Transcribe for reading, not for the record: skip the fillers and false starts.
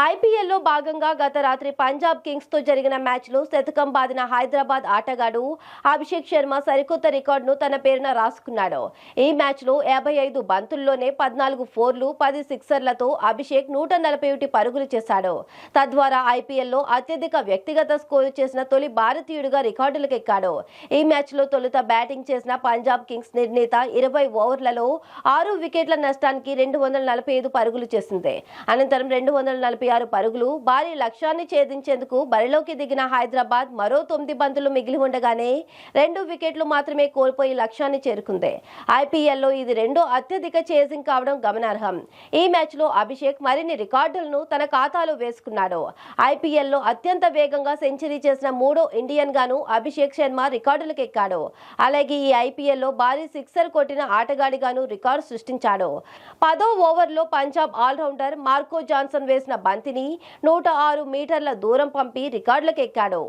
ఐపీఎల్లో భాగంగా గత రాత్రి పంజాబ్ కింగ్స్ తో జరిగిన మ్యాచ్లో శతకం బాదిన హైదరాబాద్ ఆటగాడు అభిషేక్ శర్మ సరికొత్త రికార్డును తన పేరున రాసుకున్నాడు. ఈ మ్యాచ్లో 55 బంతుల్లోనే 14 ఫోర్లు 10 సిక్సర్లతో అభిషేక్ 141 పరుగులు చేశాడు. తద్వారా ఐపీఎల్లో అత్యధిక వ్యక్తిగత స్కోరు చేసిన తొలి భారతీయుడిగా రికార్డులకెక్కాడు. ఈ మ్యాచ్లో తొలుత బ్యాటింగ్ చేసిన పంజాబ్ కింగ్స్ నిర్ణీత 20 ఓవర్లలో 6 వికెట్ల నష్టానికి 245 పరుగులు చేసింది. అనంతరం 246 పరుగులు భారీ లక్ష్యాన్ని ఛేదించేందుకు బరిలోకి దిగిన హైదరాబాద్ మరో 9 బంతులు మిగిలి ఉండగానే 2 వికెట్లు మాత్రమే కోల్పోయి లక్ష్యాన్ని చేరుకుంది. ఐపీఎల్లో ఇది రెండో అత్యధిక చేజింగ్ కావడం గమనార్హం. ఈ మ్యాచ్లో అభిషేక్ మరిన్ని రికార్డులను తన ఖాతాలో వేసుకున్నాడు. ఐపీఎల్లో అత్యంత వేగంగా సెంచరీ చేసిన మూడో ఇండియన్ గాను అభిషేక్ శర్మ రికార్డులకు ఎక్కాడు. అలాగే ఈ ఐపీఎల్లో భారీ సిక్సర్ కొట్టిన ఆటగాడిగాను రికార్డు సృష్టించాడు. 10వ ఓవర్లో పంజాబ్ ఆల్రౌండర్ మార్కో జాన్సన్ వేసిన బంతిని 106 మీటర్ల దూరం పంపి రికార్డులకు ఎక్కాడు.